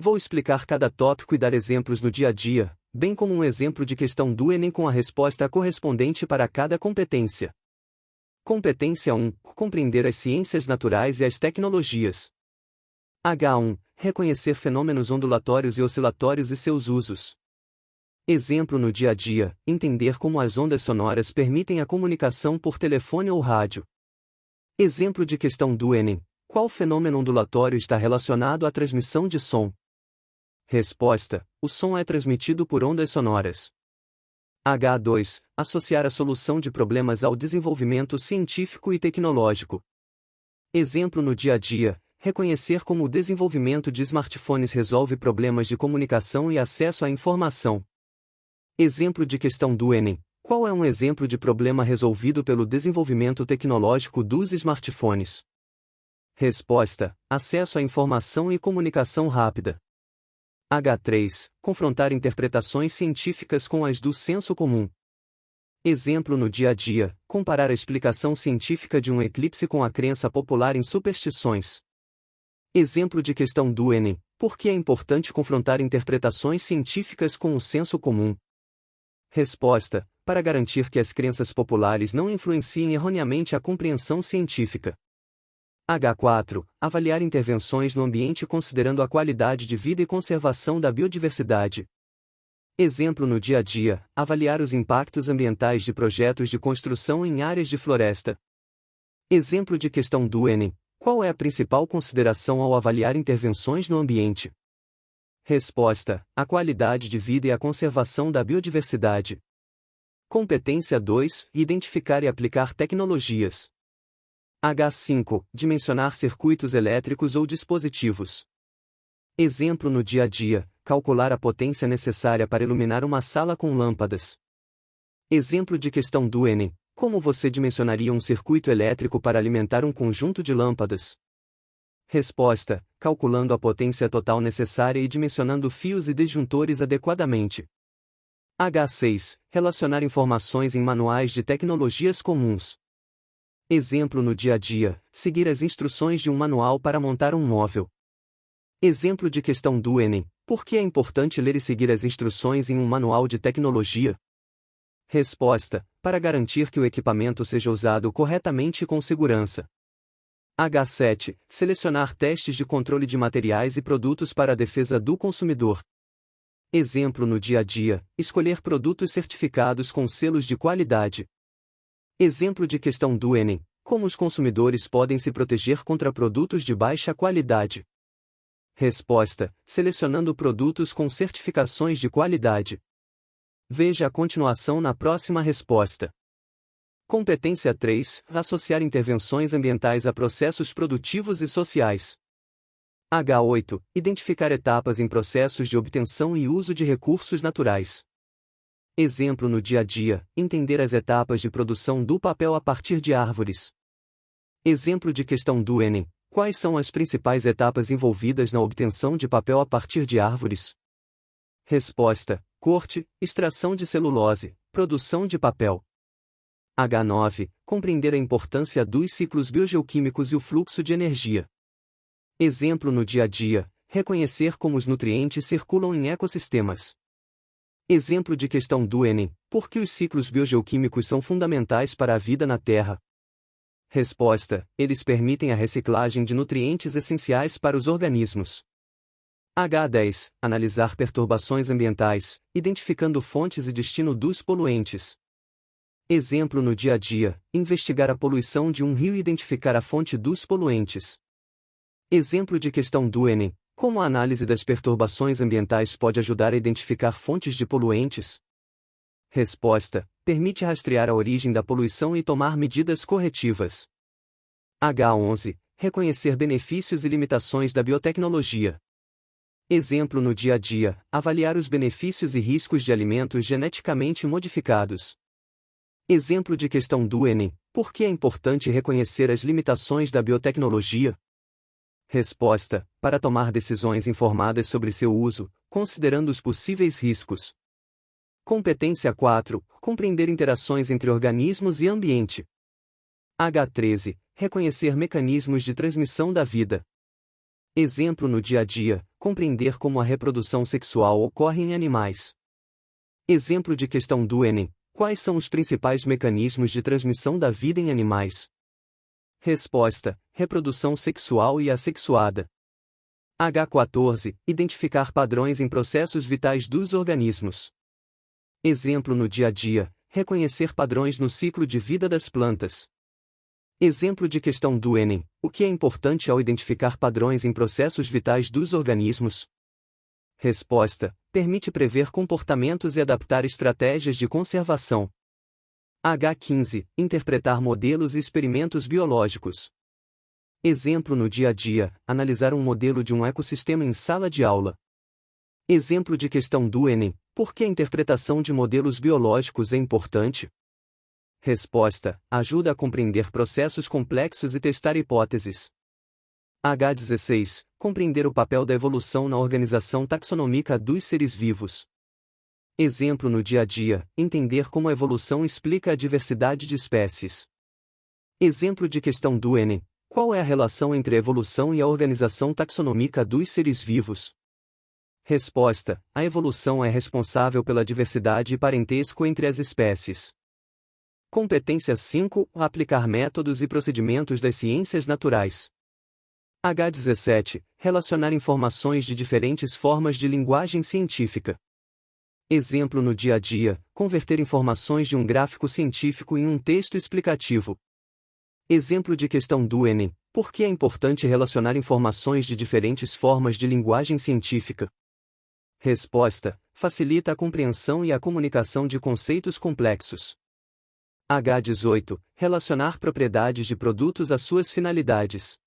Vou explicar cada tópico e dar exemplos no dia a dia, bem como um exemplo de questão do Enem com a resposta correspondente para cada competência. Competência 1. Compreender as ciências naturais e as tecnologias. H1. Reconhecer fenômenos ondulatórios e oscilatórios e seus usos. Exemplo no dia a dia, entender como as ondas sonoras permitem a comunicação por telefone ou rádio. Exemplo de questão do Enem. Qual fenômeno ondulatório está relacionado à transmissão de som? Resposta: o som é transmitido por ondas sonoras. H2. Associar a solução de problemas ao desenvolvimento científico e tecnológico. Exemplo no dia a dia, reconhecer como o desenvolvimento de smartphones resolve problemas de comunicação e acesso à informação. Exemplo de questão do Enem. Qual é um exemplo de problema resolvido pelo desenvolvimento tecnológico dos smartphones? Resposta: acesso à informação e comunicação rápida. H3. Confrontar interpretações científicas com as do senso comum. Exemplo no dia a dia, comparar a explicação científica de um eclipse com a crença popular em superstições. Exemplo de questão do Enem. Por que é importante confrontar interpretações científicas com o senso comum? Resposta: para garantir que as crenças populares não influenciem erroneamente a compreensão científica. H4. Avaliar intervenções no ambiente considerando a qualidade de vida e conservação da biodiversidade. Exemplo no dia a dia, avaliar os impactos ambientais de projetos de construção em áreas de floresta. Exemplo de questão do Enem. Qual é a principal consideração ao avaliar intervenções no ambiente? Resposta: a qualidade de vida e a conservação da biodiversidade. Competência 2. Identificar e aplicar tecnologias. H5. Dimensionar circuitos elétricos ou dispositivos. Exemplo no dia a dia, calcular a potência necessária para iluminar uma sala com lâmpadas. Exemplo de questão do Enem. Como você dimensionaria um circuito elétrico para alimentar um conjunto de lâmpadas? Resposta: calculando a potência total necessária e dimensionando fios e disjuntores adequadamente. H6. Relacionar informações em manuais de tecnologias comuns. Exemplo no dia a dia, seguir as instruções de um manual para montar um móvel. Exemplo de questão do Enem. Por que é importante ler e seguir as instruções em um manual de tecnologia? Resposta: para garantir que o equipamento seja usado corretamente e com segurança. H7. Selecionar testes de controle de materiais e produtos para a defesa do consumidor. Exemplo no dia a dia, escolher produtos certificados com selos de qualidade. Exemplo de questão do Enem. Como os consumidores podem se proteger contra produtos de baixa qualidade? Resposta: selecionando produtos com certificações de qualidade. Veja a continuação na próxima resposta. Competência 3. Associar intervenções ambientais a processos produtivos e sociais. H8. Identificar etapas em processos de obtenção e uso de recursos naturais. Exemplo no dia a dia, entender as etapas de produção do papel a partir de árvores. Exemplo de questão do Enem. Quais são as principais etapas envolvidas na obtenção de papel a partir de árvores? Resposta: corte, extração de celulose, produção de papel. H9. Compreender a importância dos ciclos biogeoquímicos e o fluxo de energia. Exemplo no dia a dia, reconhecer como os nutrientes circulam em ecossistemas. Exemplo de questão do Enem. Por que os ciclos biogeoquímicos são fundamentais para a vida na Terra? Resposta: eles permitem a reciclagem de nutrientes essenciais para os organismos. H10. Analisar perturbações ambientais, identificando fontes e destino dos poluentes. Exemplo no dia a dia, investigar a poluição de um rio e identificar a fonte dos poluentes. Exemplo de questão do Enem. Como a análise das perturbações ambientais pode ajudar a identificar fontes de poluentes? Resposta: permite rastrear a origem da poluição e tomar medidas corretivas. H11. Reconhecer benefícios e limitações da biotecnologia. Exemplo no dia a dia, avaliar os benefícios e riscos de alimentos geneticamente modificados. Exemplo de questão do Enem. Por que é importante reconhecer as limitações da biotecnologia? Resposta: para tomar decisões informadas sobre seu uso, considerando os possíveis riscos. Competência 4. Compreender interações entre organismos e ambiente. H13. Reconhecer mecanismos de transmissão da vida. Exemplo no dia a dia, compreender como a reprodução sexual ocorre em animais. Exemplo de questão do Enem: quais são os principais mecanismos de transmissão da vida em animais? Resposta: reprodução sexual e assexuada. H14. Identificar padrões em processos vitais dos organismos. Exemplo no dia a dia: reconhecer padrões no ciclo de vida das plantas. Exemplo de questão do Enem: o que é importante ao identificar padrões em processos vitais dos organismos? Resposta: permite prever comportamentos e adaptar estratégias de conservação. H15. Interpretar modelos e experimentos biológicos. Exemplo no dia a dia: analisar um modelo de um ecossistema em sala de aula. Exemplo de questão do Enem: por que a interpretação de modelos biológicos é importante? Resposta: ajuda a compreender processos complexos e testar hipóteses. H16. Compreender o papel da evolução na organização taxonômica dos seres vivos. Exemplo no dia a dia: entender como a evolução explica a diversidade de espécies. Exemplo de questão do Enem: qual é a relação entre a evolução e a organização taxonômica dos seres vivos? Resposta: a evolução é responsável pela diversidade e parentesco entre as espécies. Competência 5. Aplicar métodos e procedimentos das ciências naturais. H17. Relacionar informações de diferentes formas de linguagem científica. Exemplo no dia a dia: converter informações de um gráfico científico em um texto explicativo. Exemplo de questão do Enem: por que é importante relacionar informações de diferentes formas de linguagem científica? Resposta: facilita a compreensão e a comunicação de conceitos complexos. H18. Relacionar propriedades de produtos às suas finalidades.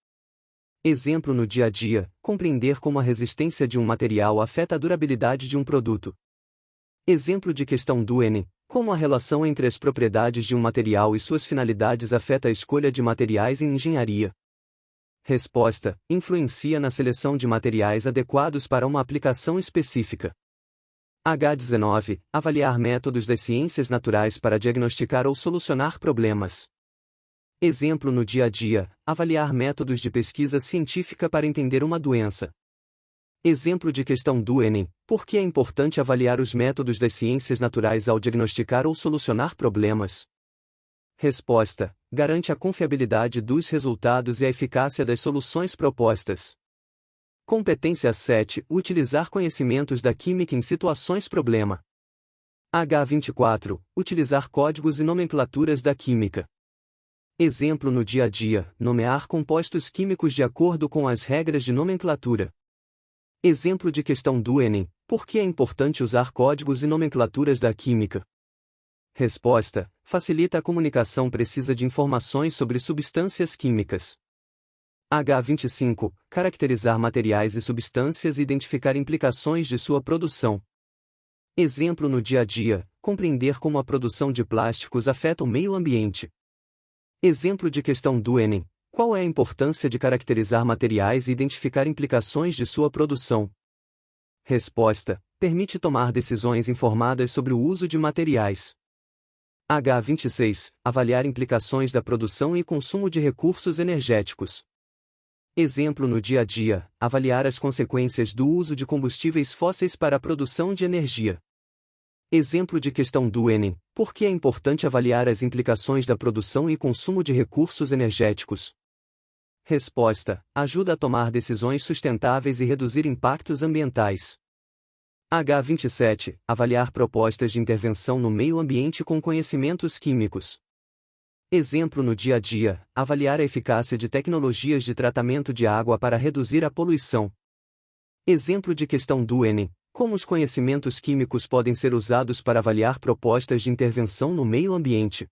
Exemplo no dia a dia: compreender como a resistência de um material afeta a durabilidade de um produto. Exemplo de questão do Enem: como a relação entre as propriedades de um material e suas finalidades afeta a escolha de materiais em engenharia? Resposta: influencia na seleção de materiais adequados para uma aplicação específica. H19. Avaliar métodos das ciências naturais para diagnosticar ou solucionar problemas. Exemplo no dia a dia: avaliar métodos de pesquisa científica para entender uma doença. Exemplo de questão do Enem: por que é importante avaliar os métodos das ciências naturais ao diagnosticar ou solucionar problemas? Resposta: garante a confiabilidade dos resultados e a eficácia das soluções propostas. Competência 7. Utilizar conhecimentos da química em situações problema. H24. Utilizar códigos e nomenclaturas da química. Exemplo no dia a dia: nomear compostos químicos de acordo com as regras de nomenclatura. Exemplo de questão do Enem: por que é importante usar códigos e nomenclaturas da química? Resposta: facilita a comunicação precisa de informações sobre substâncias químicas. H25. Caracterizar materiais e substâncias e identificar implicações de sua produção. Exemplo no dia a dia: compreender como a produção de plásticos afeta o meio ambiente. Exemplo de questão do Enem: qual é a importância de caracterizar materiais e identificar implicações de sua produção? Resposta: permite tomar decisões informadas sobre o uso de materiais. H26. Avaliar implicações da produção e consumo de recursos energéticos. Exemplo no dia a dia: avaliar as consequências do uso de combustíveis fósseis para a produção de energia. Exemplo de questão do Enem: por que é importante avaliar as implicações da produção e consumo de recursos energéticos? Resposta: ajuda a tomar decisões sustentáveis e reduzir impactos ambientais. H27. Avaliar propostas de intervenção no meio ambiente com conhecimentos químicos. Exemplo no dia a dia: avaliar a eficácia de tecnologias de tratamento de água para reduzir a poluição. Exemplo de questão do Enem: como os conhecimentos químicos podem ser usados para avaliar propostas de intervenção no meio ambiente?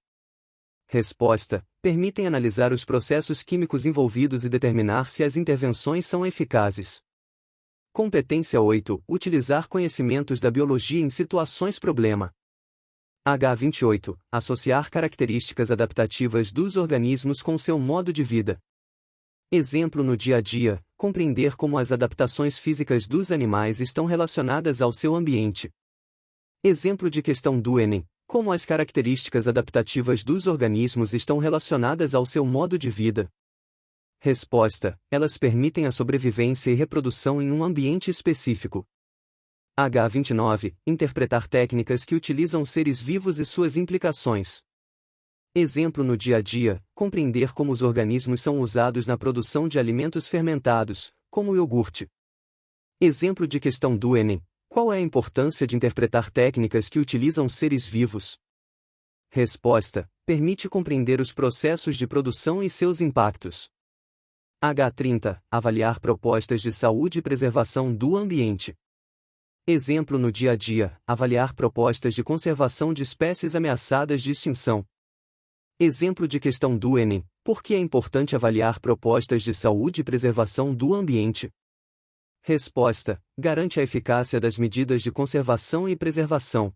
Resposta: permitem analisar os processos químicos envolvidos e determinar se as intervenções são eficazes. Competência 8. Utilizar conhecimentos da biologia em situações problema. H28. Associar características adaptativas dos organismos com seu modo de vida. Exemplo no dia a dia: compreender como as adaptações físicas dos animais estão relacionadas ao seu ambiente. Exemplo de questão do Enem: como as características adaptativas dos organismos estão relacionadas ao seu modo de vida. Resposta: elas permitem a sobrevivência e reprodução em um ambiente específico. H29. Interpretar técnicas que utilizam seres vivos e suas implicações. Exemplo no dia a dia: compreender como os organismos são usados na produção de alimentos fermentados, como o iogurte. Exemplo de questão do Enem: qual é a importância de interpretar técnicas que utilizam seres vivos? Resposta: permite compreender os processos de produção e seus impactos. H30. Avaliar propostas de saúde e preservação do ambiente. Exemplo no dia a dia: avaliar propostas de conservação de espécies ameaçadas de extinção. Exemplo de questão do Enem: por que é importante avaliar propostas de saúde e preservação do ambiente? Resposta: garante a eficácia das medidas de conservação e preservação.